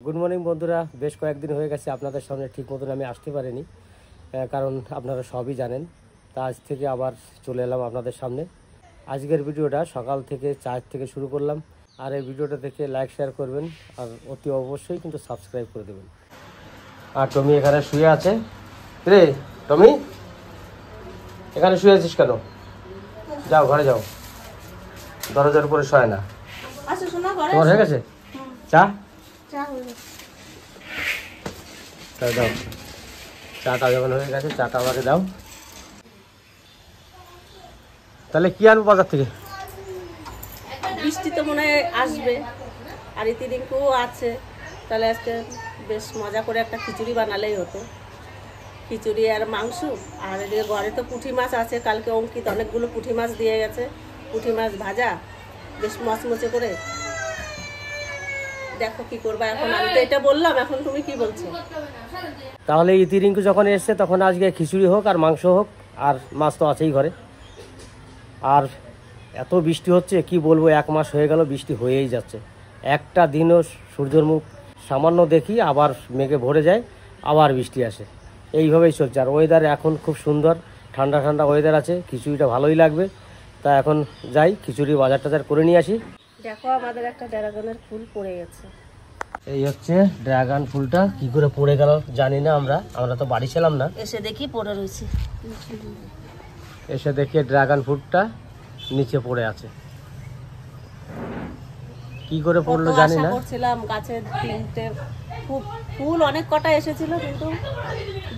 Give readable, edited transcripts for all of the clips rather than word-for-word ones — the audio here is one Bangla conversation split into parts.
গুড মর্নিং বন্ধুরা, বেশ কয়েকদিন হয়ে গেছে আপনাদের সামনে ঠিক মতন আমি আসতে পারিনি, কারণ আপনারা সবই জানেন। তা আজ থেকে আবার চলে এলাম আপনাদের সামনে। আজকের ভিডিওটা সকাল থেকে 4 থেকে শুরু করলাম। আর এই ভিডিওটা দেখে লাইক শেয়ার করবেন, আর অতি অবশ্যই কিন্তু সাবস্ক্রাইব করে দেবেন। আর টমি এখানে শুয়ে আছে। রে টমি, এখানে শুয়ে আছিস কেন? যাও ঘরে যাও, দরজার উপরে শয় না। তোমার হয়ে গেছে চা? দাও, চাটা যখন হয়ে গেছে চাটা আমাকে দাও। তাহলে কি আনবো বাজার থেকে? বৃষ্টি তো মনে হয় আসবে, আর ইতিদিনকেও আছে। তাহলে আজকে বেশ মজা করে একটা খিচুড়ি বানালেই হতো। খিচুড়ি আর মাংস, আর এদিকে ঘরে তো পুঁটি মাছ আছে। কালকে অঙ্কিত অনেকগুলো পুঁটি মাছ দিয়ে গেছে। পুঁটি মাছ ভাজা বেশ মচমচে করে। দেখো কি করবা এখন। আমি তো এটা বললাম, এখন তুমি কি বলছো? তাহলে ইতিরিঙ্কু যখন এসছে তখন আজকে খিচুড়ি হোক আর মাংস হোক, আর মাছ তো আছেই ঘরে। আর এত বৃষ্টি হচ্ছে কি বলবো, 1 মাস হয়ে গেল বৃষ্টি হয়েই যাচ্ছে। একটা দিনও সূর্যের মুখ সামান্য দেখি, আবার মেঘে ভরে যায়, আবার বৃষ্টি আসে। এইভাবেই চলছে। আর ওয়েদার এখন খুব সুন্দর, ঠান্ডা ঠান্ডা ওয়েদার আছে, খিচুড়িটা ভালোই লাগবে। তা এখন যাই খিচুড়ি বাজার টাজার করে নিয়ে আসি। দেখো আমাদের একটা ড্রাগনের ফুল পড়ে গেছে। এই হচ্ছে ড্রাগন ফুলটা, কি করে পড়ে গেল জানি না। আমরা তো বাড়ি ছিলাম না, এসে দেখি পড়ে রয়েছে। এসে দেখি ড্রাগন ফ্রুটটা নিচে পড়ে আছে। কি করে পড়লো জানি না। করছিলাম গাছের 3টে ফুল অনেক কটা এসেছিল, কিন্তু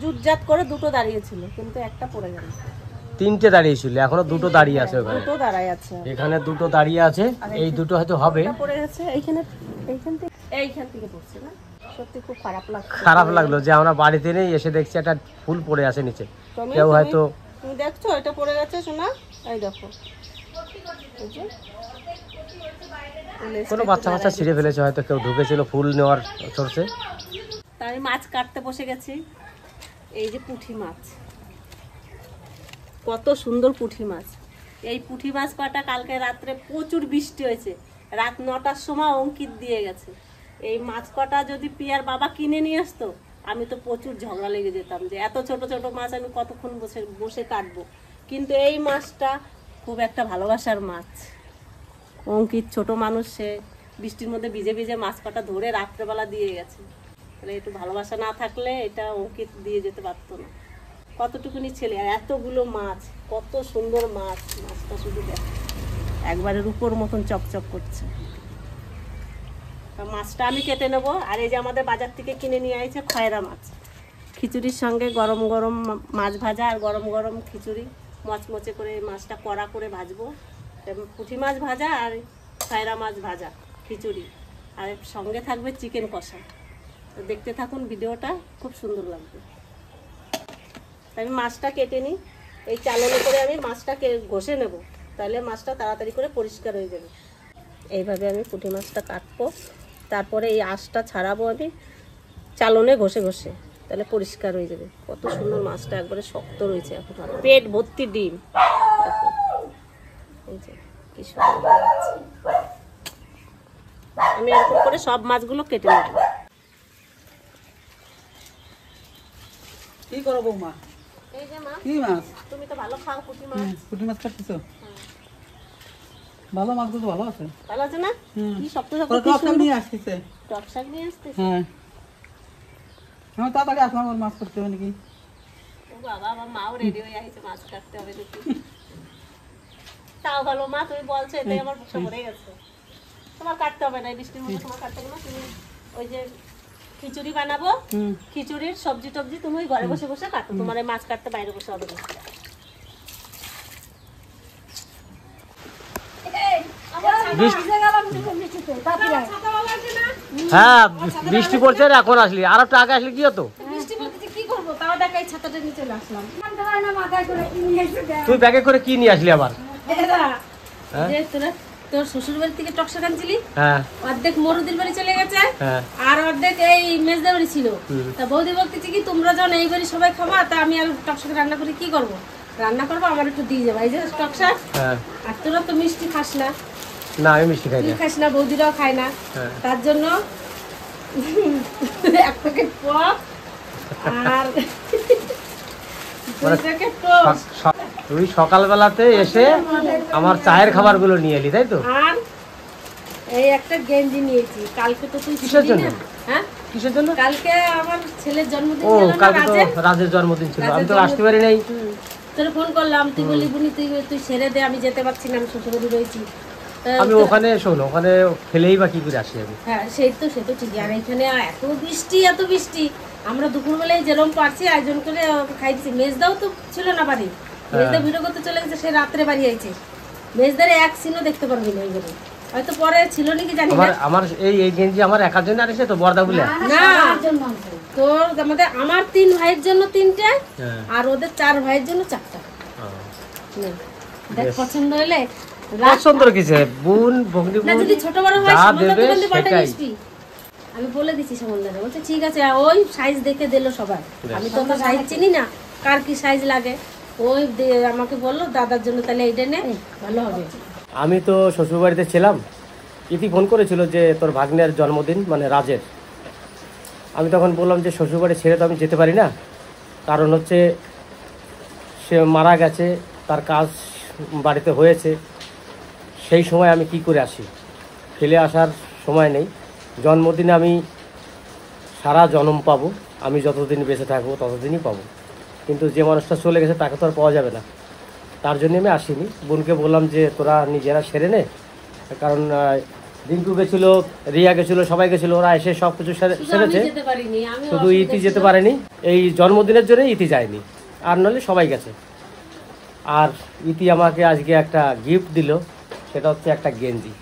জুটজাত করে 2টো দাঁড়িয়েছিল, কিন্তু একটা পড়ে গেল। 3টে দাঁড়িয়েছিল, এখনো 2টো দাঁড়িয়ে আছে। ওখানে 2টো দাঁড়ায় আছে, এখানে 2টো দাঁড়িয়ে আছে। এই 2টো হয়তো হবে। পড়ে গেছে এইখান থেকে পড়ছে না। সত্যি খুব খারাপ লাগলো যে আমরা বাড়িতে নেই, এসে দেখছি একটা ফুল পড়ে আছে নিচে। কেউ হয়তো তুমি দেখছো এটা পড়ে গেছে শোনা। এই দেখো, কোনো বাচ্চা ছিঁড়ে ফেলেছে, হয়তো কেউ ঢুকেছিল ফুল নেওয়ার সোর্সে। তা আমি মাছ কাটতে বসে গেছি। এই যে পুঁটি মাছ, কত সুন্দর পুঁটি মাছ। এই পুঁটি মাছ কটা কালকে রাত্রে প্রচুর বৃষ্টি হয়েছে, রাত 9টার সময় অঙ্কিত দিয়ে গেছে। এই মাছ কটা যদি পিয়ার বাবা কিনে নিয়ে আসতো, আমি তো প্রচুর ঝগড়া লেগে যেতাম যে এত ছোট ছোট মাছ আমি কতক্ষণ বসে কাটবো। কিন্তু এই মাছটা খুব একটা ভালোবাসার মাছ। অঙ্কিত ছোট মানুষ, সে বৃষ্টির মধ্যে ভিজে ভিজে মাছ কটা ধরে রাত্রেবেলা দিয়ে গেছে। তাহলে একটু ভালোবাসা না থাকলে এটা অঙ্কিত দিয়ে যেতে পারতো না। কতটুকুনি ছেলে, আর এতগুলো মাছ, কত সুন্দর মাছ। মাছটা শুধু দেখ, একবারে রূপোর মতন চকচক করছে। মাছটা আমি কেটে নেব। আর এই যে আমাদের বাজার থেকে কিনে নিয়ে আসছে খয়রা মাছ। খিচুড়ির সঙ্গে গরম গরম মাছ ভাজা আর গরম গরম খিচুড়ি, মচমচে করে এই মাছটা কড়া করে ভাজবো। পুঁটি মাছ ভাজা আর খয়রা মাছ ভাজা খিচুড়ি, আর সঙ্গে থাকবে চিকেন কষা। তো দেখতে থাকুন ভিডিওটা, খুব সুন্দর লাগবে। আমি মাছটা কেটে নিই। এই চালনে করে আমি মাছটাকে ঘষে নেব, তাহলে মাছটা তাড়াতাড়ি করে পরিষ্কার হয়ে যাবে। এইভাবে আমি পুঁটি মাছটা কাটবো, তারপরে এই আঁশটা ছাড়াবো আমি চালনে ঘষে ঘষে, তাহলে পরিষ্কার হয়ে যাবে। কত সুন্দর মাছটা, একবারে শক্ত রয়েছে এখন, পেট ভর্তি ডিম। এই যে কি সুন্দর। আমি এরকম করে সব মাছগুলো কেটে নেব। কি করো বৌমা? এই যে মাছ, কি মাছ? তুমি তো ভালো খাও পুঁটি মাছ। পুঁটি মাছ কাটতেছো? ভালো মাছগুলো ভালো আছে। ভালো আছে না? কি শক্ত শক্ত। টক শাক নিয়ে আসতেছে। টক শাক নিয়ে আসতেছে? হ্যাঁ, আমি তাড়াতাড়ি আসলাম, ওর মাছ করতে হবে নাকি। ও বাবা, আমার মাও রেডি হয়ে আসছে, মাছ কাটতে হবে নাকি। তাও ভালো মা, তুমি বলছো, এটাই আমার বুকটা ভরে গেছে। তোমার কাটতে হবে না, এই বৃষ্টির মধ্যে তোমার কাটতে হবে না। তুমি ওই যে খিচুড়ি বানাবো, খিচুড়ির সবজি টবজি তুমি ঘরে বসে বসে কাটো। তোমার এই মাছ কাটতে বাইরে বসে হবে না। হ্যাঁ, বৃষ্টি পড়ছে, এখন আসলি, আর একটু আগে আসলে কি হতো? তুই ব্যাগে করে কি নিয়ে আসলি আবার? তোর শ্বশুর বাড়ি থেকে টক শাক আনছিলি, হ্যাঁ, অর্ধেক মরুদির বাড়ি চলে গেছে, আর অর্ধেক এই মেজদা বাড়ি ছিল। তা বৌদি বলতেছি কি, তোমরা যখন এই বাড়ি সবাই খাবা, তা আমি আর টক শাক রান্না করে কি করবো? রান্না করবো, আমার একটু দিয়ে যাবো। এই যে টক শাক। আর তোরা তো মিষ্টি খাস না। না, আমি মিষ্টি খাই না। খাস না, বৌদিরাও খায় না। তার জন্য এক প্যাকেট পপ আর মানে 2 প্যাকেট টোস্ট তুই সকালবেলাতে এসে আমার চায়ের খাবারগুলো নিয়ে এলি, তাই তো? আর এই একটা গেঞ্জি নিয়েছি। কালকে তো তুই কিসের ছিলি জন্য? না। হ্যাঁ, কিসের জন্য? কালকে আমার ছেলের জন্মদিন ও ছিল না, কালকে তো রাজের। রাজের জন্মদিন ছিল, আমি তো রাজের আসতে পারি নাই। তোর ফোন করলাম, তুই বলি বুনি তুই সেরে দে, আমি যেতে পারছি না, আমি শ্বশুরবাড়ি রয়েছি। আমি ওখানে শোনো, ওখানে ফেলেই বা কি করে আসি আমি? হ্যাঁ সে তো ঠিকই। আর এখানে এত বৃষ্টি, আমরা দুপুরবেলায় যেরকম পারছি আয়োজন করে খাই দিচ্ছি। মেজদাও তো ছিল না বাড়ি, মেজদা ভিডিও করতে চলে গেছে, সে রাত্রে বাড়ি আইছে। মেজদারে এক সিনও দেখতে পারবি না, এইবারে হয়তো পরে ছিল নাকি জানি না। আমার এই গেঞ্জি আমার একার জন্য আনিছে তো বর্দা বলে? না, তোর আমার 3 ভাইয়ের জন্য 3টে, আর ওদের 4 ভাইয়ের জন্য 4টা। দেখ পছন্দ হলে পছন্দ কিছু বোন ভগ্নি না, যদি ছোট বড় হয় যা সামনে দেবে তো পাল্টে সেটাই। নিসবি। আমি বলে দিছি সমন্দারে, বলছে ঠিক আছে, ওই সাইজ দেখে দিল সবাই। আমি তো সাইজ চিনি না, কার কি সাইজ লাগে। ওই আমাকে বললো দাদার জন্য তাহলে এইটা নে, ভালো হবে। আমি তো শ্বশুর বাড়িতে ছিলাম, ইতি ফোন করেছিল যে তোর ভাগ্নের জন্মদিন, মানে রাজের। আমি তখন বললাম যে শ্বশুর বাড়ি ছেড়ে তো আমি যেতে পারি না, কারণ হচ্ছে সে মারা গেছে, তার কাজ বাড়িতে হয়েছে, সেই সময় আমি কি করে আসি? ফেলে আসার সময় নেই। জন্মদিনে আমি সারা জন্ম পাবো, আমি যতদিন বেঁচে থাকবো ততদিনই পাবো, কিন্তু যে মানুষটা চলে গেছে তাকে তো আর পাওয়া যাবে না। তার জন্য আমি আসিনি। বোনকে বললাম যে তোরা নিজেরা সেরে নে, কারণ দিনকু গেছিলো, রিয়া গেছিলো, সবাই গেছিলো, ওরা এসে সব কিছু সেরেছে, শুধু ইতি যেতে পারেনি। এই জন্মদিনের জন্য ইতি যায়নি, আর নাহলে সবাই গেছে। আর ইতি আমাকে আজকে একটা গিফট দিল, সেটা হচ্ছে একটা গেঞ্জি।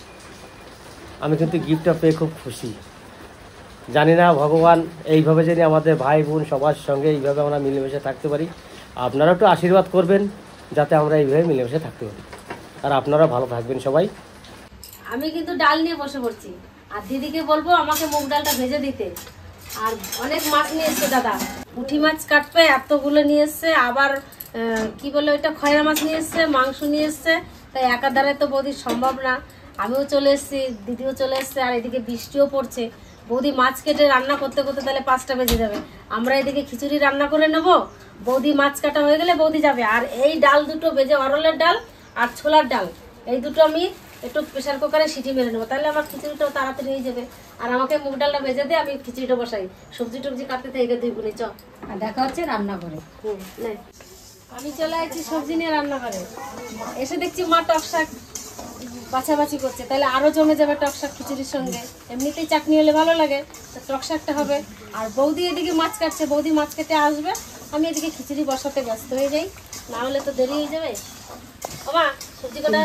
আমি কিন্তু গিফটটা পেয়ে খুব খুশি। জানি না ভগবান এইভাবে জানি আমাদের ভাই বোন সবার সঙ্গে এইভাবে আমরা মিলেমিশে থাকতে পারি। আপনারা একটু আশীর্বাদ করবেন যাতে আমরা এইভাবে মিলেমিশে থাকতে পারি, আর আপনারা ভালো থাকবেন সবাই। আমি কিন্তু ডাল নিয়ে বসে পড়ছি, আর দিদিকে বলবো আমাকে মুগ ডালটা ভেজে দিতে। আর অনেক মাছ নিয়ে এসছে দাদা, পুঁটি মাছ কাটবে এতগুলো নিয়ে এসছে, আবার কি বলে ওইটা খয়রা মাছ নিয়ে এসছে, মাংস নিয়ে এসছে। তাই একা দ্বারাই তো বৌদি সম্ভব না। আমিও চলে এসেছি, দিদিও চলে এসছে, আর এদিকে বৃষ্টিও পড়ছে। বৌদি মাছ কেটে রান্না করতে করতে তাহলে 5টা বেজে যাবে। আমরা এদিকে খিচুড়ি রান্না করে নেব, বৌদি মাছ কাটা হয়ে গেলে বৌদি যাবে। আর এই ডাল দুটো ভেজে, অরলের ডাল আর ছোলার ডাল, এই দুটো আমি একটু প্রেসার কুকারে সিটি মেরে নেবো, তাহলে আমার খিচুড়িটাও তাড়াতাড়ি হয়ে যাবে। আর আমাকে মুগ ডালটা ভেজে দিয়ে আমি খিচুড়িটা বসাই, সবজি টবজি কাটতে থেকে 2 গুণে চ। আর দেখা হচ্ছে রান্না করে। আমি চলে আসছি সবজি নিয়ে রান্না করে। এসে দেখছি মা টক শাক বাছাবাছি করছে, তাহলে আরো জমে যাবে টক শাক খিচুড়ির সঙ্গে। এমনিতেই চাটনি হলে ভালো লাগে, তো টক শাকটা হবে। আর বৌদি এদিকে মাছ কাটছে, বৌদি মাছ কেটে আসবে, আমি এদিকে খিচুড়ি বসাতে ব্যস্ত হয়ে যাই, না হলে তো দেরি হয়ে যাবে। ও মা, সবজি কটা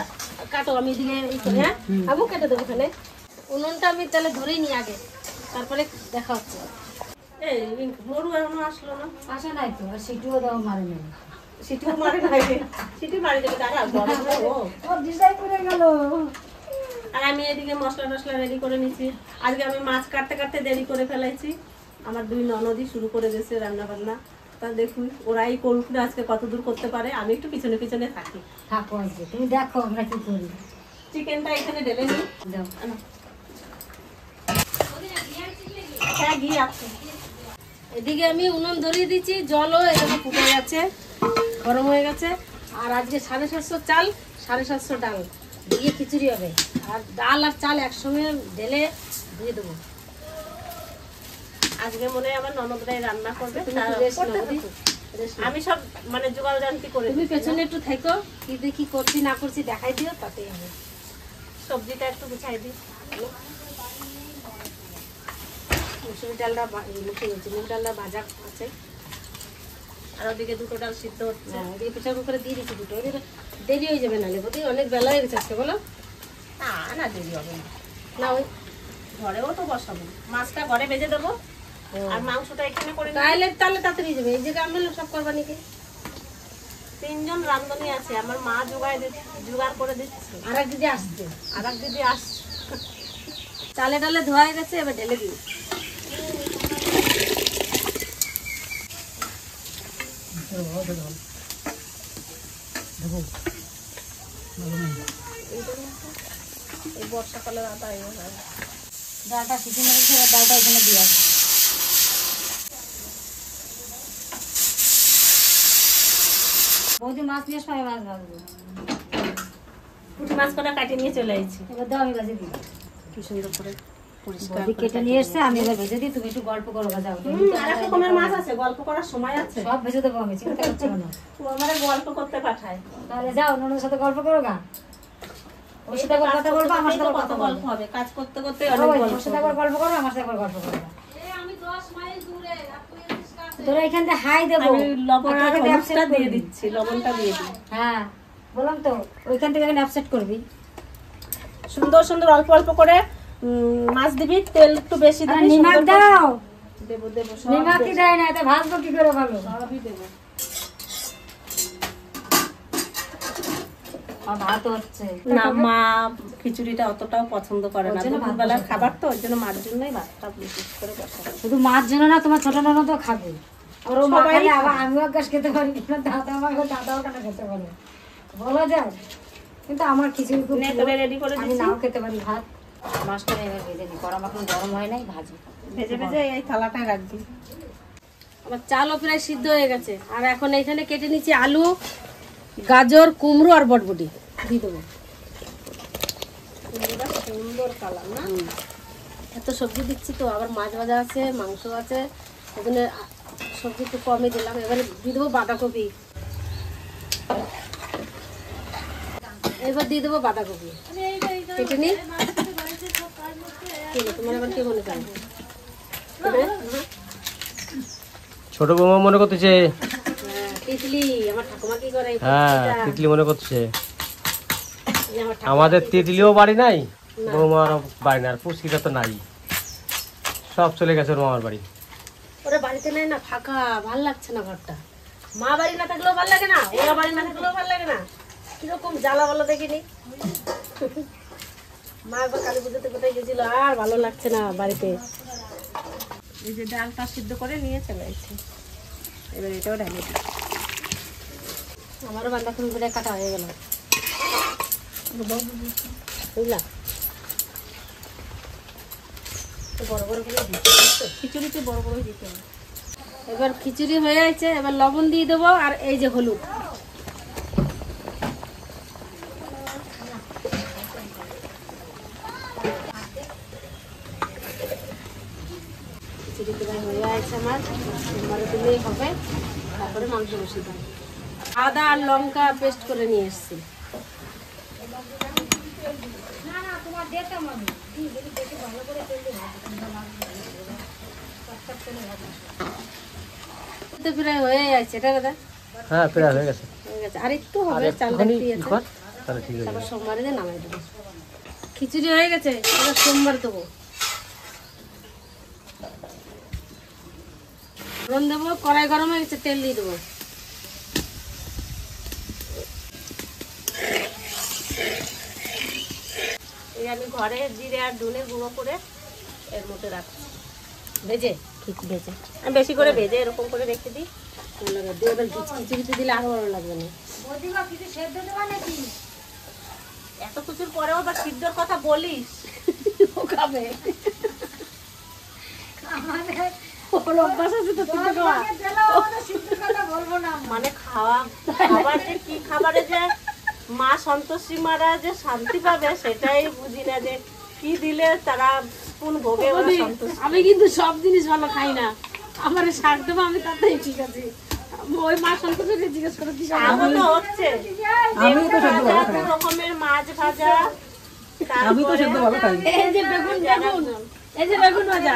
কাটো, আমি এদিকে এই করে, হ্যাঁ আমিও কেটে দেবো। ওখানে উনুনটা আমি তাহলে ধরেই নিই আগে, তারপরে দেখা হচ্ছে। এই মরু এখনো আসলো না। আসে নাই তো, আর সিটিও দাও মারে নেই। সিটিও মারে নাই, সিটি মারি দেবে তারা গরম হবে। ও ডিজাইন করে গেল। আর আমি এদিকে মশলা টসলা রেডি করে নিচ্ছি। আজকে আমি মাছ কাটতে কাটতে দেরি করে ফেলাইছি। আমার 2 ননদই শুরু করে দিয়েছে রান্না বান্না। তা দেখুন ওরাই করুক না আজকে কত দূর করতে পারে, আমি একটু পিছনে পিছনে থাকি। থাকো আজকে, তুমি দেখো আমরা কি করি। চিকেনটা এখানে ঢেলে নিই। দাও। হ্যাঁ ঘি আছে। এদিকে আমি উনুন ধরিয়ে দিচ্ছি, জলও এখানে ফুটে গেছে, গরম হয়ে গেছে। আর আজকে 750 চাল, 750 ডাল দিয়ে খিচুড়ি হবে। আর ডাল আর চাল একসঙ্গে ঢেলে দিয়ে দেবো। আজকে মনে হয় আমার ননদরাই রান্না করবে, আমি সব মানে জোগাড় জানতি করে। তুমি পেছনে একটু থেকো, কি দেখি করছি না করছি দেখাই দিও, তাতেই হবে। সবজিটা একটু গুছাই দিই। মুসুরি ডালটা মুগ ডালটা ভাজা আছে, আর ওদিকে 2টো ডাল সিদ্ধ হচ্ছে। ওদিকে প্রেসার কুকারে দিয়ে দিচ্ছি 2টো, দেরি হয়ে যাবে নাহলে। বোধহয় অনেক বেলা হয়ে গেছে আজকে, বলো না দেরি হবে না। না ওই ঘরেও তো বসাবো, মাছটা ঘরে ভেজে দেবো, আর মাংসটা এখানে করে তাহলে তাড়াতাড়ি যাবে। এই জায়গায় আমি সব করবা নাকি? 3 জন রাঁধুনি আছে, আমার মা জোগাড় করে দিচ্ছে। আর এক দিদি আসছে, চালে ডালে ধোয়া গেছে, এবার ঢেলে দিই। এই বর্ষাকালের আটা ডালটা সিটি মেরেছে, এবার ডালটা এখানে দিয়ে আসবে। বৌদি মাছ নিয়ে আসবে, আমি মাছ ভাজবো। পুঁটি মাছ কটা কাটিয়ে নিয়ে চলে এসেছি। এবার দাও, আমি ভাজে দিই। কি সুন্দর করে পরিষ্কার বৌদি করে কেটে নিয়ে এসছে, আমি এবার ভেজে দিই, তুমি একটু গল্প করো ভাজাও। আর এক রকমের মাছ আছে, গল্প করার সময় আছে। সব ভেজে দেবো আমি, চিন্তা করছো না। ও আমারে গল্প করতে পাঠায়। তাহলে যাও, ননদের সাথে গল্প করো গা। ওর সাথে একবার কথা বলবো, আমার সাথে কত কথা গল্প বলবো। হবে, কাজ করতে করতে ওর অনেক গল্প সাথে একবার হবে। গল্প করো, আমার সাথে একবার গল্প করো। তোরা এখান থেকে হাই দেবো, আমি লবণ আর এখান থেকে হলুদটা upset দিয়ে করবি। দিচ্ছি, লবণটা দিয়ে দিই। হ্যাঁ বললাম তো, ওইখান থেকে এখানে আপসেট করবি। সুন্দর সুন্দর অল্প অল্প করে মাছ দিবি, তেল একটু বেশি আর দিবি। নিমাক সুন্দর করে- দাও, দেবো দেবো, সব নিমাক কি দেয় না, এটা ভাজবো কি করে ভালো। সবই দেবো। আর ভাত হচ্ছে না, মা খিচুড়িটা অতটাও পছন্দ করে না, ওর জন্য ভাত দুপুরবেলার বসাতে খাবার তো, ওর জন্য মার জন্যই ভাতটা বিশেষ করে বসাবো। শুধু মাছ জন্য না, তোমার ছোট ননদ তো খাবে। আর ও মা সবাই খালে খাবে। আবার আমিও এক গাছ খেতে পারি, কিন্তু দাদাও কেন খেতে পারে, বলা যায়। কিন্তু আমার খিচুড়ি খুব নে, প্রিয়। তোরে ready করে আমি দিচ্ছি। নাও খেতে পারি ভাত। মাছটা এবার ভেজে নিই, কড়া মাখন গরম হয় নাই, ভাজি। ভেজে ভেজে এই থালাটায় রাখবি। আমার চালও প্রায় সিদ্ধ হয়ে গেছে, আর এখন এখানে কেটে নিচ্ছি আলু, গাজর, কুমড়ো আর বটবটি দিয়ে দেবো। কুমড়োটা সুন্দর কালার না? এত সবজি দিচ্ছি তো, আবার মাছ ভাজা আছে, মাংস আছে, ওখানে সবজি একটু কমই দিলাম। এবারে দিয়ে দেবো বাঁধাকপি, এবার দিয়ে দেবো বাঁধাকপি কেটে নি। তোমার আবার কি মনে করে? ছোট বৌমা মনে করতেছে। তিতলি, আমার ঠাকুমা কি করে? হ্যাঁ, তিতলি মনে করছে। এই আমার ঠাকুমা আমাদের তিতলিও বাড়ি নাই, বৌমারও বাড়ি নাই, আর পুচকিটা তো নাই, সব চলে গেছে ওর মামার বাড়ি। ওরা বাড়িতে নেই না, ফাঁকা, ভাল লাগছে না ঘরটা। মা বাড়ি না থাকলেও ভাল লাগে না, ওরা বাড়ি না থাকলেও ভাল লাগে না, কিরকম জ্বালা বলো দেখিনি। মা একবার কালী পুজোতে কোথায় গেছিল, আর ভালো লাগছে না বাড়িতে। এই যে ডালটা সিদ্ধ করে নিয়ে চলে এসেছি, এবার এটাও ঢালি দিই। আমারও বাঁধাকপি করে কাটা হয়ে গেল, বুঝলা? বড় বড় করে দিচ্ছি তো। খিচুড়িতে বড় বড় দিতে হবে। এবার খিচুড়ি হয়ে আছে, এবার লবণ দিয়ে দেবো, আর এই যে হলুদ। খিচুড়ি প্রায় হয়ে আছে আমার, এবারে দিলেই হবে। তারপরে মাংস বসিয়ে দেবো। আদা আর লঙ্কা পেস্ট করে নিয়ে এসেছি। তো প্রায় হয়ে আছে, এটা দাদা হ্যাঁ, প্রায় হয়ে গেছে। হয়ে গেছে, আর একটু হবে, আর চালটা একটুখানি একটু ই আছে। কর, তাহলে ঠিক হয়ে তারপর যাবে। সোমবারে দিয়ে নামাই দেবো। খিচুড়ি হয়ে গেছে, এবার সোমবার দেবো। ফোড়ন দেবো, কড়াই গরম হয়ে গেছে, তেল দিয়ে দেবো। এই আমি ঘরে জিরে আর ধনে গুঁড়ো করে এর মধ্যে রাখছি, ভেজে ঠিক ভেজে। আমি বেশি করে ভেজে এরকম করে রেখে দিই। ভালো লাগে। দিয়ে এবার খিচুড়িতে দিলে আরো ভালো লাগবে না। এত কিছুর পরেও আবার সিদ্ধর কথা বলিস, ও খাবে, ওর অভ্যাস আছে তো সিদ্ধ খাওয়া। মানে খাবার যে কি খাবারে যে মা সন্তোষী মারা যে শান্তি পাবে সেটাই বুঝি না, যে কি দিলে তারা কোন ভোগে ওরা সন্তুষ্ট। আমি কিন্তু সব জিনিস ভালো খাই না, আমার শাক দেবো আমি তাতেই ঠিক আছে। ওই মা সন্তোষীকে জিজ্ঞেস করে কি খাবে? এমন তো হচ্ছে আমি তো সেদ্ধ ভালো দু খাই, রকমের মাছ ভাজা, আমি তো সেদ্ধ ভালো খাই। এই যে বেগুন, এই যে বেগুন ভাজা,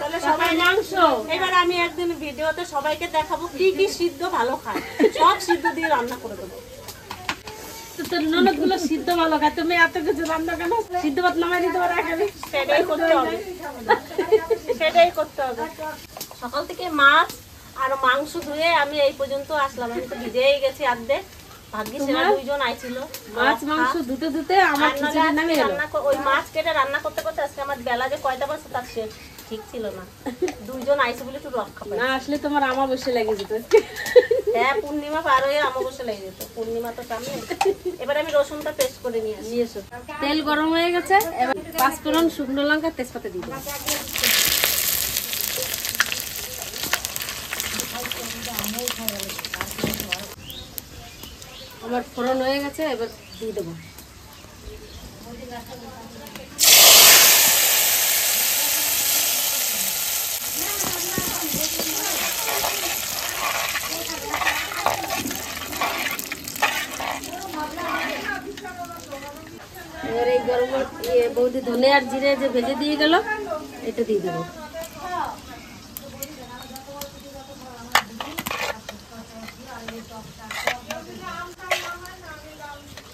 তাহলে সবাই মাংস। এবার আমি একদিন ভিডিওতে সবাইকে দেখাবো কি কি সিদ্ধ ভালো খায়, সব সিদ্ধ দিয়ে রান্না করে দেবো। তো তোর ননদ গুলো সিদ্ধ ভালো খায়, তুমি এত কিছু রান্না কেন? সিদ্ধ ভাত নামাই দিতে পারো এখানে। সেটাই করতে হবে, সেটাই করতে হবে। সকাল থেকে মাছ আর মাংস ধুয়ে আমি এই পর্যন্ত আসলাম, আমি তো ভিজেই গেছি অর্ধেক। ভাগ্যিস এরা দুইজন আইছিল, মাছ মাংস দুটো দুতে আমার আর নাহলে খিচুড়ি আজকে নামে গেল। ওই মাছ কেটে রান্না করতে করতে আজকে আমার বেলা যে কয়টা বাজছে তার সে ঠিক ছিল না। দুইজন আইছে বলে একটু রক্ষা পাই। না আসলে তোমার আমার বসে লেগে যেত। হ্যাঁ, পূর্ণিমা পার হয়ে অমাবস্যা লেগে যেত, পূর্ণিমা তো সামনে। এবার আমি রসুনটা পেস্ট করে নিয়ে আসি। নিয়ে এসো। তেল গরম হয়ে গেছে, এবার পাঁচফোড়ন, শুকনো লঙ্কা, তেজপাতা দিয়ে দেবো। আমার ফোড়ন হয়ে গেছে, এবার দিয়ে দেবো। এবার এই গরম বৌদি ধনে আর জিরে যে ভেজে দিয়ে গেল, এটা দিয়ে দেবো।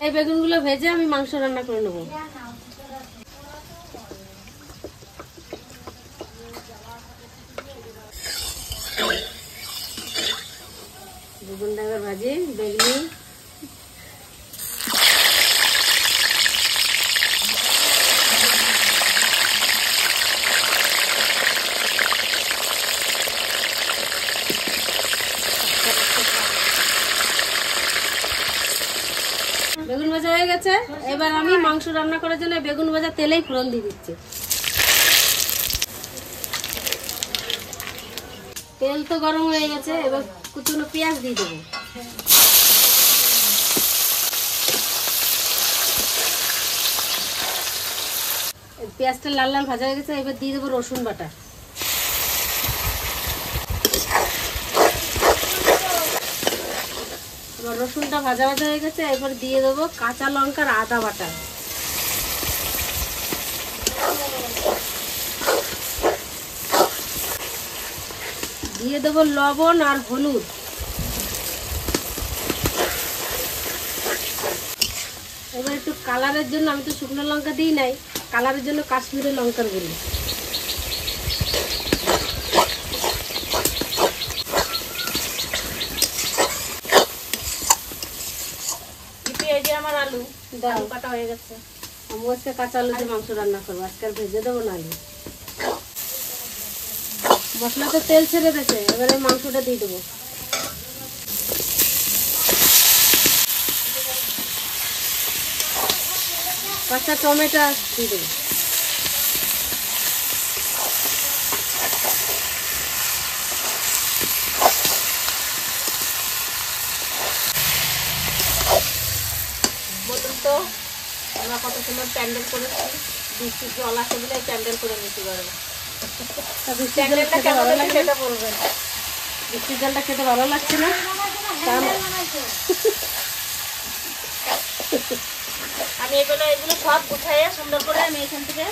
এই বেগুনগুলো ভেজে আমি মাংস রান্না করে নেবো। বেগুনটা এবার ভাজি, বেগুনি বেগুন ভাজা হয়ে গেছে। এবার আমি মাংস রান্না করার জন্য বেগুন ভাজা তেলেই ফোড়ন দিয়ে দিচ্ছি। তেল তো গরম হয়ে গেছে, এবার কুচনো পেঁয়াজ দিয়ে দেবো। পেঁয়াজটা লাল লাল ভাজা হয়ে গেছে, এবার দিয়ে দেবো রসুন বাটা। এবার রসুনটা ভাজা ভাজা হয়ে গেছে, এবার দিয়ে দেবো কাঁচা লঙ্কার আদা বাটা। দিয়ে দেবো লবণ আর হলুদ। এবার একটু কালারের জন্য, আমি তো শুকনো লঙ্কা দিই নাই, কালারের জন্য কাশ্মীরি লঙ্কার গুঁড়ো। এই যে আমার আলু কাটা হয়ে গেছে। আমি আজকে কাঁচা আলু দিয়ে মাংস রান্না করবো, আজকে আর ভেজে দেবো না আলু। মশলা তো তেল ছেড়ে দিয়েছে, এবারে মাংসটা দিয়ে দেবো। কাঁচা টমেটো দিয়ে দেবো। বলুন তো, আমরা কত সময় প্যান্ডেল করেছি, বৃষ্টির জল আসে বলে প্যান্ডেল করে নিতে পারবো। প্যান্ডেলটা কেমন লাগে সেটা বলবেন। বৃষ্টির জলটা খেতে ভালো লাগছে না, আমি এগুলো সব গুছাইয়ে সুন্দর করে আমি এখান থেকে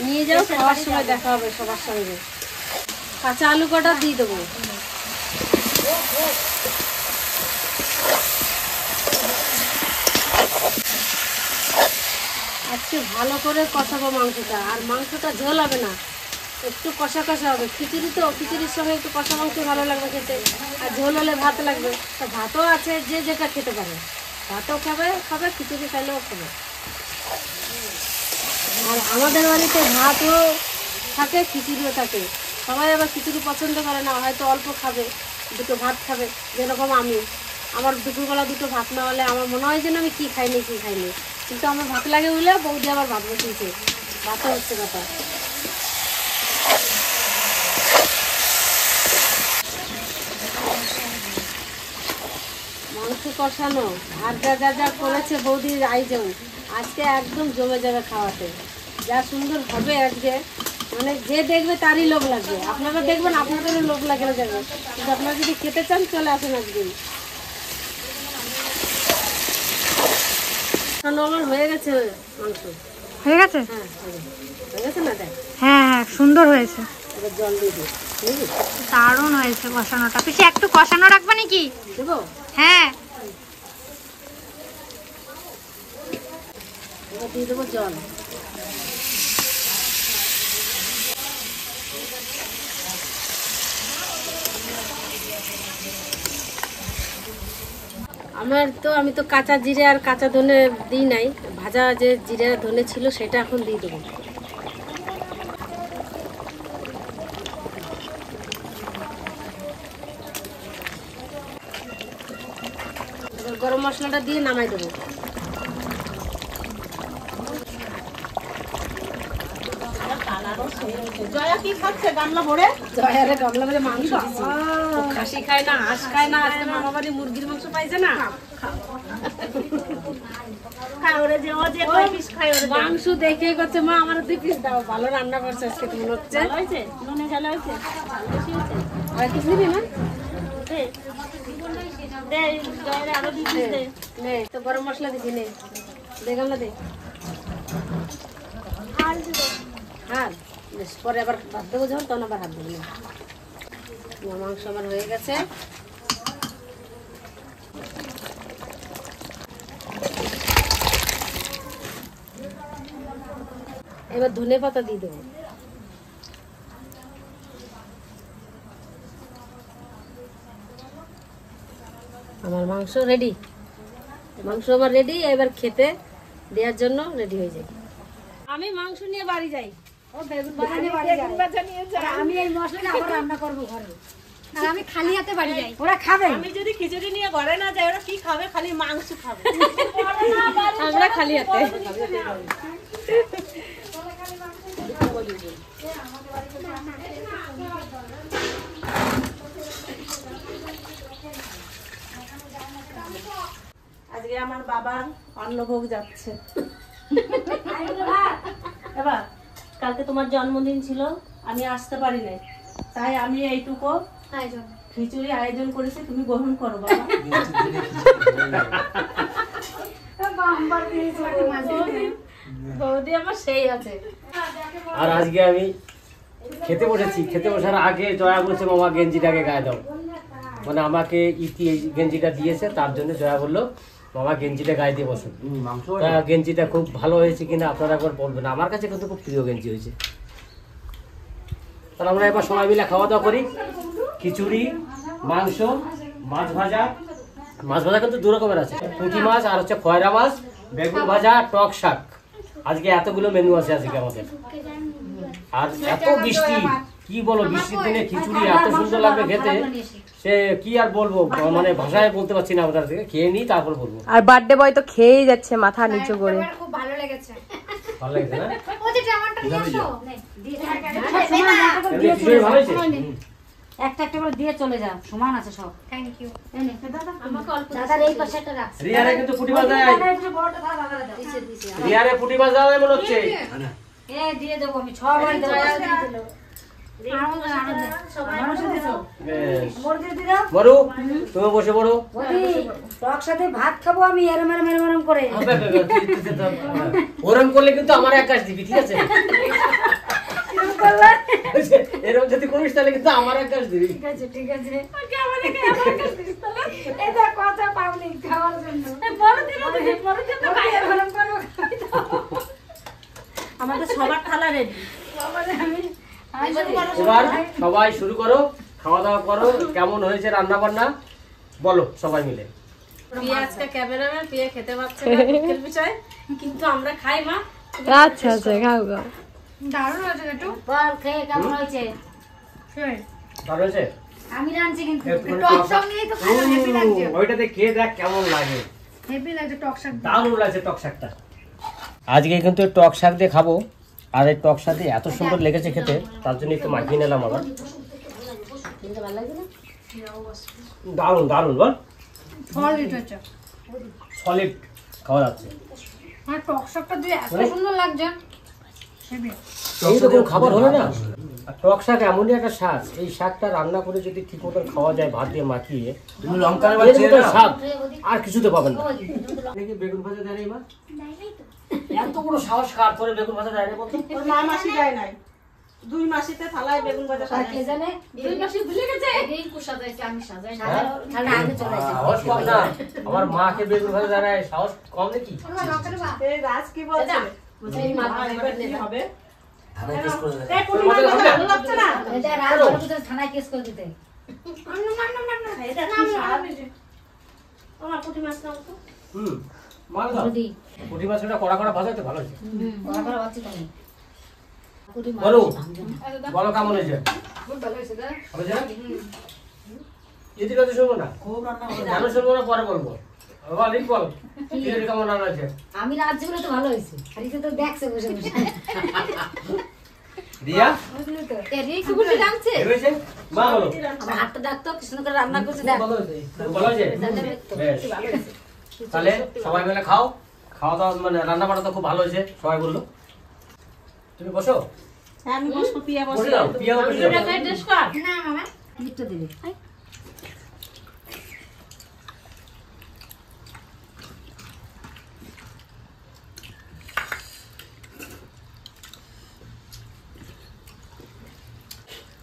নিয়ে যাও। খাওয়ার সময় দেখা হবে সবার সঙ্গে। কাঁচা আলু কটা দিয়ে দেবো। আজকে ভালো করে কষাবো মাংসটা, আর মাংসটা ঝোল হবে না, একটু কষা কষা হবে। খিচুড়ি তো, খিচুড়ির সঙ্গে একটু কষা মাংস ভালো লাগবে খেতে, আর ঝোল হলে ভাত লাগবে। তা ভাতও আছে, যে যেটা খেতে পারে, ভাতও খাবে, খিচুড়ি খাইলেও খাবে। আর আমাদের বাড়িতে ভাতও থাকে, খিচুড়িও থাকে। সবাই আবার খিচুড়ি পছন্দ করে না, হয়তো অল্প খাবে, দুটো ভাত খাবে। যেরকম আমি, আমার দুপুরবেলা দুটো ভাত না হলে আমার মনে হয় যেন আমি কী খাইনি। কিন্তু আমার ভাত লাগে বলে বৌদি আবার ভাত বসিয়েছে, ভাতও হচ্ছে কথা। মাংস কষানো আর যা করেছে বৌদির আয়োজন, আজকে একদম জমে যাবে খাওয়াতে। যা সুন্দর হবে আজকে, মানে যে দেখবে তারই লোভ লাগবে। আপনারা দেখবেন, আপনাদেরও লোভ লাগে যাবে। কিন্তু আপনারা যদি খেতে চান চলে আসেন একদিন। আমার হয়ে গেছে মাংস। হয়ে গেছে? হ্যাঁ হয়ে গেছে না? দেখ, হ্যাঁ সুন্দর হয়েছে, এবার জল দিয়ে দিই। দারুণ হয়েছে কষানোটা। পিছে একটু কষানো রাখবে নাকি? দেবো? হ্যাঁ। এবার দিয়ে দেবো জল। আমি তো কাঁচা জিরে আর কাঁচা ধনে দিই নাই, ভাজা যে জিরে ধনে ছিল সেটা এখন দিয়ে দেবো। গরম মশলাটা দিয়ে নামাই দেবো। জয়া কি খাচ্ছে গামলা ভরে? জয়ারে গামলা ভরে মাংস দিছি। ও খাসি খায় না, হাঁস খায় না, আজকে মামা বাড়ি মুরগির মাংস পাইছে না। খায় ওরে যে ও যে কয় পিস খায় ওরে দাও। মাংস দেখে করছে মা আমার 2 পিস দাও। ভালো রান্না করছে আজকে তো মনে হচ্ছে। ভালো হয়েছে? নুনে ঝাল হয়েছে? ঝাল বেশি হয়েছে? আর কিছু নিবি না? দে দে জয়ারে আরো 2 পিস দে। নে তো গরম মশলা দিছি, নে দে গামলা দে। হ্যাঁ বেশ, পরে আবার ভাত দেবো যখন তখন আবার হাত দেবো। মাংস আমার হয়ে গেছে। এবার ধনে পাতা দিয়ে দেবো। আমার মাংস রেডি, মাংস আমার রেডি। এবার খেতে দেওয়ার জন্য রেডি হয়ে যায়। আমি মাংস নিয়ে বাড়ি যাই। ও বেগুন ভাজা নিয়ে বাড়ি যায়। আর আমি এই মশলাটা আবার রান্না করবো ঘরে। আর আমি খালি হাতে বাড়ি যাই। ওরা খাবে। আমি যদি খিচুড়ি নিয়ে ঘরে না যাই ওরা কি খাবে? খালি মাংস খাবে। আমরা খালি হাতে। আজকে আমার বাবার অন্নভোগ যাচ্ছে। এবার কালকে তোমার জন্মদিন ছিল, আমি আসতে পারি নাই, তাই আমি এইটুকু খিচুড়ি আয়োজন করেছি, তুমি গ্রহণ করো বাবা। বৌদি আমার সেই আছে। আর আজকে আমি খেতে বসেছি, খেতে বসার আগে জয়া বলছে মামা গেঞ্জিটাকে গায়ে দাও, মানে আমাকে ইতি এই গেঞ্জিটা দিয়েছে, তার জন্য জয়া বললো মামা গেঞ্জিটা গায়ে দিয়ে বসুন। গেঞ্জিটা খুব ভালো হয়েছে কিনা আপনারা একবার বলবেন, আমার কাছে কিন্তু খুব প্রিয় গেঞ্জি হয়েছে। তাহলে আমরা এবার সবাই মিলে খাওয়া দাওয়া করি। খিচুড়ি, মাংস, মাছ ভাজা। মাছ ভাজা কিন্তু 2 রকমের আছে, পুঁটি মাছ আর হচ্ছে খয়রা মাছ, বেগুন ভাজা, টক শাক। আজকে এতগুলো মেনু আছে আজকে আমাদের। আর এত বৃষ্টি, কি বলো, বৃষ্টির দিনে খিচুড়ি এত সুন্দর লাগবে খেতে, সে কি আর বলবো, মানে ভাষায় বলতে পারছি না। আপনার থেকে খেয়ে নিই তারপর বলবো। আর বার্থডে বয় তো খেয়েই যাচ্ছে মাথা নিচু করে। খুব ভালো লেগেছে। ভালো লাগছে না? ও যে টমেটো নিয়ে আসো। খিচুড়ি ভালো হয়েছে? একটা একটা করে দিয়ে চলে যা, সমান আছে সব। Thank you. আমাকে অল্প দাদার এই পাশেটা রাখছি। রিয়ারে কিন্তু পুঁটি মাছ দেয়, বড়টা থালা দাদা দাও। দিছে দিছে। রিয়ারে পুঁটি মাছ দেওয়া মনে হচ্ছে। এ দিয়ে দেবো আমি 6 বার দেবো। বড় তুমি বসে পড়ো। টক সাথে ভাত খাবো আমি এরম এরম এরম এরম করে। ওরম করলে কিন্তু আমার এক কাজ দিবি, ঠিক আছে? এরকম যদি করিস তাহলে কিন্তু আমার এক কাজ দিবি। ঠিক আছে ঠিক আছে। এটা কথা পাবনি খাওয়ার জন্য। বড় দিন বড় দিন তো বাইরে গরম করব। আমাদের সবার থালা রেডি। এবার সবাই শুরু করো, খাওয়া দাওয়া করো। কেমন হয়েছে রান্না বান্না বলো সবাই মিলে। পিয়া আজকে ক্যামেরাম্যান, পিয়া খেতে পাচ্ছে না, দুঃখের বিষয়, কিন্তু আমরা খাই মা। আচ্ছা আচ্ছা, খাও খাও। দারুণ হয়েছে একটু। বল খেয়ে কেমন হয়েছে? ভালো হয়েছে? আমি রাঁধছি কিন্তু একটুখানি টক শাক নিয়ে তো খাওয়া হেভি লাগছে। ওইটাতে খেয়ে দেখ কেমন লাগে। হেভি লাগছে টক শাক। দারুণ লাগছে টক শাকটা। আজকে কিন্তু টক শাক দিয়ে খাবো, আর এই টক শাক দিয়ে এত সুন্দর লেগেছে খেতে, তার জন্য একটু মাখিয়ে নিলাম আবার। দারুণ দারুণ, বল সলিড হচ্ছে। সলিড খাওয়া যাচ্ছে। আর টক শাকটা দিয়ে এত সুন্দর লাগছে। হেভি। এই রকম খাবার হলো না। আর টক শাক এমনই একটা শাক, এই শাকটা রান্না করে যদি ঠিক মতো খাওয়া যায় ভাত দিয়ে মাখিয়ে, তুমি লঙ্কার শাক আর কিছুতে পাবেন না। দেখি বেগুন ভাজা দেয় নাই মা? এত বড় সাহস কার করে বেগুন ভাজা দেয় না বলতো? ওর মা মাসি যায় নাই, 2 মাসিতে থালায় বেগুন ভাজা আর কে সাজাইছে। জানে 2 মাসে ভুলে গেছে। এই কুশা দিয়েছে আমি সাজাই না। হ্যাঁ? খালি আগে চলে আসে। সাহস কম না, আমার মাকে বেগুন ভাজা দেয় নাই, সাহস কম নাকি? এই রাজ কি বলছে? এই মা মা এবার কি হবে? ধানে কেস করে দেয়। এই পুরি মাছ ভালো লাগছে না? এটা রাত বড় কিছু থানায় কেস করে দিতে। এটা কি স্বাদ? আমার পুঁটি মাছ নাও তো। মাল দাও। রুটি। পুঁটি মাছটা কড়া কড়া ভাজা তো ভালো হয়েছে। ওরা করে বাচ্চা তুমি। বলো বলো কেমন হয়েছে? খুব ভালো হয়েছে দাদা। ভালো হয়েছে না? এদিকে তো শুনবো না, জানো শুনবো না, পরে বলবো। বল বল খিচুড়ি কেমন রান্না হয়েছে? আমি রাজ্য বলে তো ভালো হয়েছে আর এটা তো দেখছে বসে বসে দিয়া বুঝলি তো রিঙ্কু বুঝি রাঁধছে হয়েছে মা বলো আমার হাতটা ডাকতো কৃষ্ণ করে রান্না করছে দেখ ভালো হয়েছে বেশ। তাহলে সবাই মিলে খাও, খাওয়া দাওয়া মানে রান্না বান্না তো খুব ভালো হয়েছে সবাই বললো। তুমি বসো, হ্যাঁ আমি বসবো, পিয়া বসে বসে যাও, পিয়াও বসে যাও। না মামা লিখতে দিবি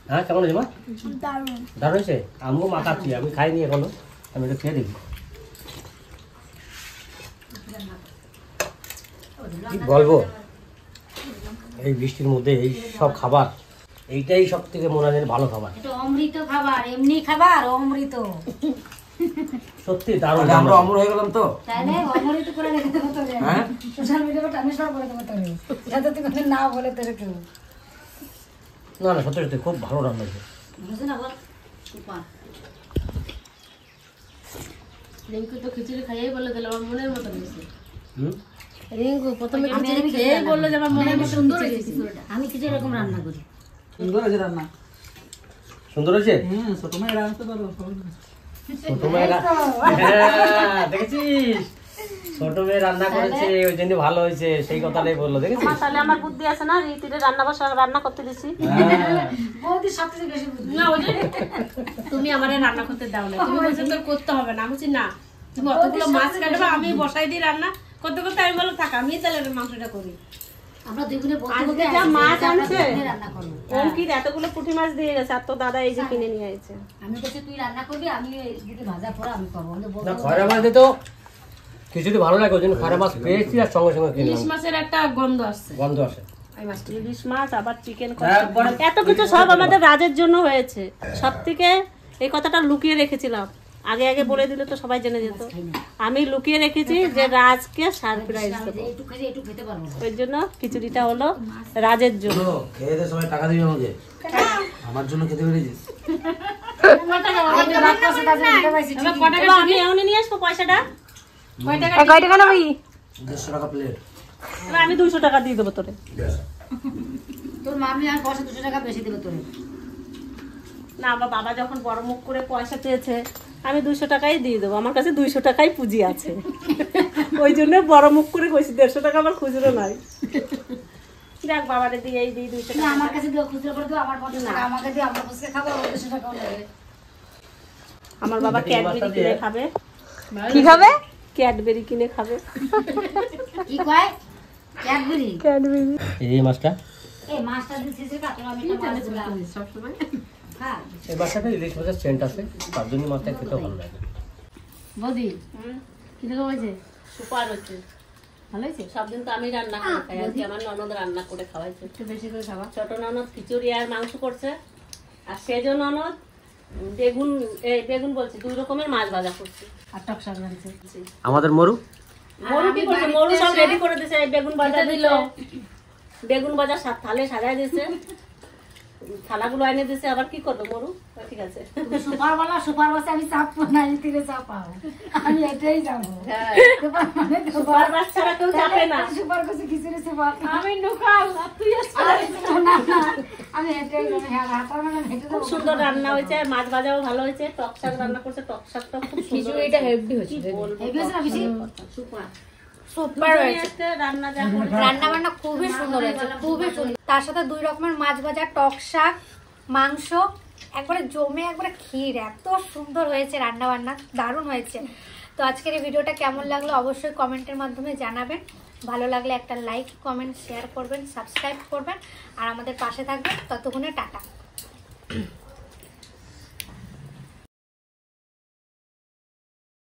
হ্যাঁ কেমন হয়েছে মা? দারুণ হয়েছে। আমিও মাখাচ্ছি, আমি খাইনি এখনো, আমি একটু খেয়ে দেখি। কি বলবো, এই বৃষ্টির মধ্যে এই সব খাবার, এইটাই সব থেকে মনে হয় ভালো খাবার। এটা অমৃত খাবার, এমনি খাবার অমৃত। সত্যি দারুণ। আমরা অমর হয়ে গেলাম তো। তাহলে অমৃত করে রেখে দেবো তোরে। সোশ্যাল মিডিয়াতে ট্রান্সফার করে দেবো তোরে, যাতে তুই কোনো না বলে তোরে কেউ। না না সত্যি সত্যি খুব ভালো রান্না হয়েছে। বুঝলি না বল সুপার। রিঙ্কু তো খিচুড়ি খাইয়েই বলে দিল আমার মনের মতো হয়েছে। হুম রিঙ্কু প্রথমে খিচুড়ি খেয়েই বললো যে আমার মনের মতো সুন্দর হয়েছে খিচুড়িটা। আমি কিছু এরকম রান্না করি। সুন্দর আছে রান্না। সুন্দর হয়েছে। ছোট মেয়ে রান্না পারো। ছোট মেয়েরা হ্যাঁ দেখেছিস, ছোট মেয়ে রান্না করেছে ওই জন্য ভালো হয়েছে, সেই কথাটাই বললো দেখেছিস। তাহলে আমার বুদ্ধি আছে না, রীতিরে রান্না করতে দিছি। হ্যাঁ বৌদি সবচেয়ে বেশি বুদ্ধি। না ওই যে তুমি আমারে রান্না করতে দাও না, তুমি বলছো তোর করতে হবে না। আমি বলছি না, তুমি অতগুলো মাছ কাটবে, আমি বসাই দিই রান্না করতে করতে। আমি বলো থাক, আমি তাহলে মাংসটা করি। আমরা দুই বোনে বলতে আজকে বলতে যা মাছ আনছে, রান্না করবো। অঙ্কিত এতগুলো পুঁটি মাছ দিয়ে গেছে, আর তো দাদা এই যে কিনে নিয়ে আইছে। আমি বলছি তুই রান্না করবি, আমি যদি ভাজা পড়া আমি পাবো। না খয়রা মাছ দিতে খিচুড়ি ভালো লাগে, ওই জন্য খয়রা মাছ পেয়েছি আর সঙ্গে সঙ্গে ইলিশ কিনলাম, মাছের একটা গন্ধ আসছে। গন্ধ আসে। ইলিশ মাছ আবার চিকেন, একবারে এত কিছু সব আমাদের রাজের জন্য হয়েছে। সব থেকে এই কথাটা লুকিয়ে রেখেছিলাম, আগে আগে বলে দিলে তো সবাই জেনে যেত। আমি লুকিয়ে রেখেছি যে রাজকে সারপ্রাইজ দেবো, একটু খেতে একটু খেতে পারবো না। ওই জন্য খিচুড়িটা হলো রাজের জন্য। খেয়ে দে, সবাই টাকা দিবি আমাকে। আমার জন্য খেতে পেরেছিস? এবার আমি এখনই নিয়ে আসবো পয়সাটা, কয় টাকা নেবি? 150 টাকা প্লেট। এবার আমি 200 টাকা দিয়ে দেবো তোরে। তোর মামি আর বসে 200 টাকা বেশি দিল তোরে। না আমার বাবা যখন বড় মুখ করে পয়সা পেয়েছে, আমি 200 টাকাই দিয়ে দেবো, আমার কাছে 200 টাকাই পুঁজি আছে। ওই জন্য বড় মুখ করে কইছি, 150 টাকা আমার খুচরো নাই। দেখ বাবারে দিয়ে এই দিই 200 না টাকা। আমার কাছে দিও, খুচরো করে দিও, আমার 50 টাকা আমাকে দিও, আমরা বসে খাবো, আর 200 টাকাও লাগে। আমার বাবা ক্যাডবেরি কিনে খাবে। কি খাবে? ক্যাডবেরি কিনে খাবে। কি কয়? ক্যাডবেরি। এই মাছটা, এই মাছটা দিছিস রে কাতলা, আমি একটা মাছ দিলাম সবসময় হ্যাঁ। এই মাছটা ইলিশ মাছের সেন্ট আছে, তার জন্য মাছটা খেতে ভালো লাগে। বৌদি কিরকম হয়েছে? সুপার হচ্ছে, ভালো হয়েছে? সব দিন তো আমি রান্না করে খাই, আজকে আমার ননদ রান্না করে খাওয়াইছে। একটু বেশি করে খাবা। ছোট ননদ খিচুড়ি আর মাংস করছে, আর সেজ ননদ বেগুন বলছি 2 রকমের মাছ ভাজা করছে। আর টক শাক রাঁধছে। আমাদের মরু মরু কি করছে, মরু সব রেডি করে দিছে, এই বেগুন ভাজা দিল, বেগুন ভাজা থালে সাজায় দিছে, থালাগুলো এনে দিছে। আবার কি করবে মরু? ঠিক আছে, সুপার वाला সুপার বাসে আমি চাপ না, ইতিরে চাপাও, আমি এটাই যাবো। সুপার মানে সুপার বাস ছাড়া কেউ চাপে না। সুপার কাছে খিচুড়ি সুপার আমি নুকাল আর তুই না না, আমি এটাই যাবো। হ্যাঁ হাতার মানে হেঁটে খুব যাবো। সুন্দর রান্না হয়েছে, মাছ ভাজাও ভালো হয়েছে, টক শাক রান্না করছে, টক শাকটা খুব সুন্দর। এটা হেভি হচ্ছে। এই বেশ না বেশি সুপার সুপার হয়েছে। রান্না যা করেছে, রান্না বান্না খুবই সুন্দর হয়েছে, খুবই সুন্দর। তার সাথে 2 রকমের মাছ ভাজা, টক শাক, মাংস, একবারে জমে একবারে ক্ষীর, এত সুন্দর হয়েছে রান্না বান্না, দারুণ হয়েছে। তো আজকের এই ভিডিওটা কেমন লাগলো অবশ্যই কমেন্টের মাধ্যমে জানাবেন। ভালো লাগলে একটা লাইক, কমেন্ট, শেয়ার করবেন, সাবস্ক্রাইব করবেন আর আমাদের পাশে থাকবেন। ততক্ষণে টাটা।